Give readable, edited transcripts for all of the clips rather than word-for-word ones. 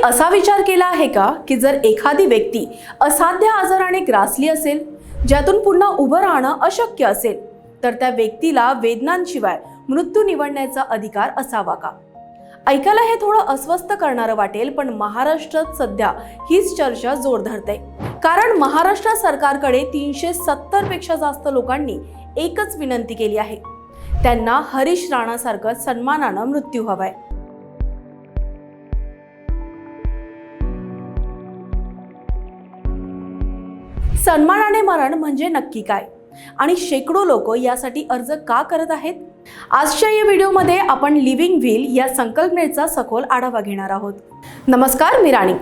असा विचार केला आहे का की जर एखादी व्यक्ती असाध्य आजाराने ग्रासली असेल, ज्यातून पुन्हा उभं राहणं अशक्य असेल, तर त्या व्यक्तीला वेदनांशिवाय मृत्यू निवडण्याचा अधिकार असावा का? ऐकायला हे थोडं अस्वस्थ करणारं वाटेल, पण महाराष्ट्रात सध्या हीच चर्चा जोर धरते। कारण महाराष्ट्र सरकारकडे 370 पेक्षा जास्त लोकांनी एकच विनंती केली आहे, त्यांना हरीश राणासारखं सन्मानानं मृत्यू हवाय। सन्मानाने मरण म्हणजे नक्की काय आणि शेकडो लोक यासाठी अर्ज का करत आहेत? आजच्या या व्हिडिओमध्ये आपण लिव्हिंग विल या संकल्पनेचा सखोल आढावा घेणार आहोत। नमस्कार, मी राणी।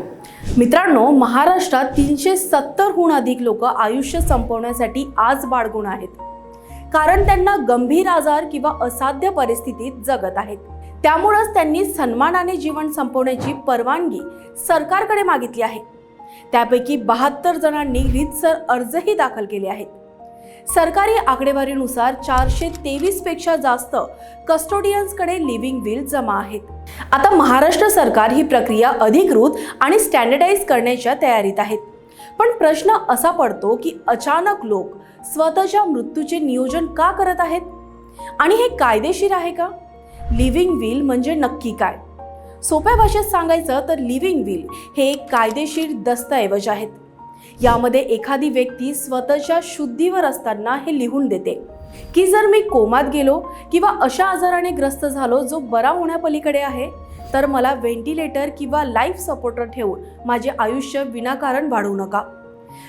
मित्रांनो, महाराष्ट्रात 370हून अधिक लोक आयुष्य संपवण्यासाठी आज बाळगून आहेत, कारण त्यांना गंभीर आजार किंवा असाध्य परिस्थितीत जगत आहेत। त्यामुळेच त्यांनी सन्मानाने जीवन संपवण्याची परवानगी सरकारकडे मागितली आहे। त्यापैकी 72 जणांनी रीतसर अर्जही दाखल केले आहेत। सरकारी आकडेवारीनुसार 423 पेक्षा जास्त कस्टोडियन्सकडे लिव्हिंग विल जमा आहेत। आता महाराष्ट्र सरकार ही प्रक्रिया अधिकृत आणि स्टँडर्डाइज करण्याच्या तयारीत आहेत। पण प्रश्न असा पडतो की अचानक लोक स्वतःच्या मृत्यूचे नियोजन का करत आहेत आणि हे कायदेशीर आहे का? लिव्हिंग विल म्हणजे नक्की काय? सोप्या भाषेत सांगायचं तर लिव्हिंग विल हे एक कायदेशीर दस्तऐवज आहेत। यामध्ये एखादी व्यक्ती स्वतःच्या शुद्धीवर असताना हे लिहून देते की जर मी कोमात गेलो किंवा अशा आजाराने ग्रस्त झालो जो बरा होण्यापलीकडे आहे, तर मला व्हेंटिलेटर किंवा लाईफ सपोर्टर ठेवून माझे आयुष्य विनाकारण वाढवू नका।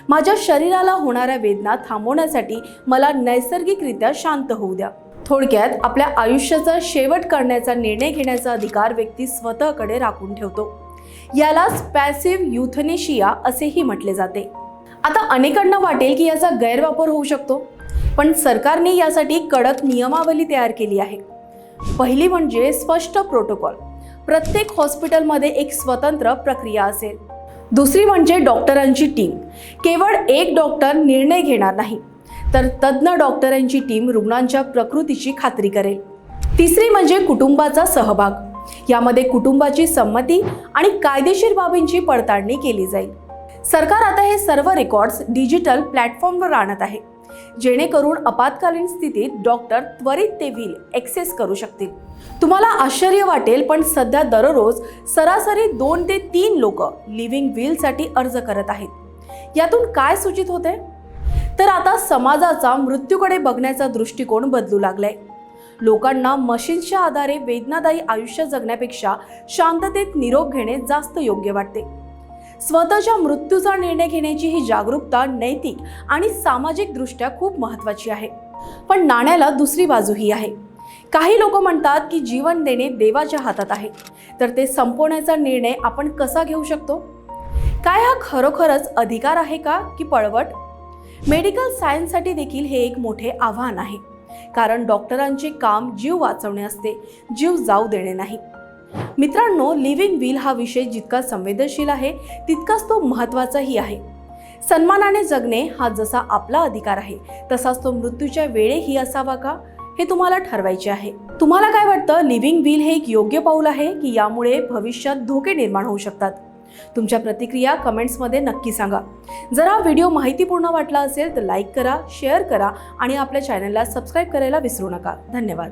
माझ्या शरीराला होणाऱ्या वेदना थांबवण्यासाठी मला नैसर्गिकरित्या शांत होऊ द्या। थोडक्यात आपल्या आयुष्याचा शेवट करण्याचा निर्णय घेण्याचा अधिकार व्यक्ती स्वतःकडे राखून ठेवतो। यालाच पॅसिव्ह युथनेशिया असेही म्हटले जाते। आता अनेकांना वाटेल की याचा गैरवापर होऊ शकतो, पण सरकारने यासाठी कडक नियमावली तयार केली आहे। पहिली म्हणजे स्पष्ट प्रोटोकॉल। प्रत्येक हॉस्पिटलमध्ये एक स्वतंत्र प्रक्रिया असेल। दुसरी म्हणजे डॉक्टरांची टीम। केवळ एक डॉक्टर निर्णय घेणार नाही, तर तज्ञ डॉक्टरांची टीम रुग्णांच्या प्रकृतीची खात्री करेल। तिसरी म्हणजे कुटुंबाचा सहभाग। यामध्ये कुटुंबाची संमती आणि कायदेशीर बाबींची पडताळणी केली जाईल। सरकार आता हे सर्व रेकॉर्ड्स डिजिटल प्लॅटफॉर्मवर आणत आहे, जेणेकरून आपत्कालीन स्थितीत डॉक्टर त्वरित ते व्हील ॲक्सेस करू शकतील। तुम्हाला आश्चर्य वाटेल, पण सध्या दररोज सरासरी 2 ते 3 लोक लिव्हिंग विलसाठी अर्ज करत आहेत। यातून काय सूचित होते? तर आता समाजाचा मृत्यूकडे बघण्याचा दृष्टिकोन बदलू लागलाय। लोकांना मशीन्सच्या आधारे वेदनादायी आयुष्य जगण्यापेक्षा शांततेत निरोप घेणे जास्त योग्य वाटते। स्वतःच्या मृत्यूचा निर्णय घेण्याची ही जागरूकता नैतिक आणि सामाजिक दृष्ट्या खूप महत्त्वाची आहे। पण नाण्याला दुसरी बाजूही आहे। काही लोक म्हणतात की जीवन देणे देवाच्या हातात आहे, तर ते संपवण्याचा निर्णय आपण कसा घेऊ शकतो? काय हा खरोखरच अधिकार आहे का की पळवट? मेडिकल सायन्ससाठी देखील हे एक मोठे आव्हान आहे, कारण डॉक्टरांचे काम जीव वाचवणे असते, जीव जाऊ देणे नाही। मित्रांनो, लिव्हिंग विल हा विषय जितका संवेदनशील आहे, तितकाच तो महत्त्वाचाही आहे। सन्मानाने जगणे हा जसा आपला अधिकार आहे, तसाच तो मृत्यूच्या वेळेही असावा का, हे तुम्हाला ठरवायचे आहे। तुम्हाला काय वाटतं? लिव्हिंग विल हे एक योग्य पाऊल आहे की यामुळे भविष्यात धोके निर्माण होऊ शकतात? तुमच्या प्रतिक्रिया कमेंट्समध्ये नक्की सांगा। जर हा व्हिडिओ माहितीपूर्ण वाटला असेल तर लाईक करा, शेअर करा आणि आपल्या चॅनलला सबस्क्राईब करायला विसरू नका। धन्यवाद।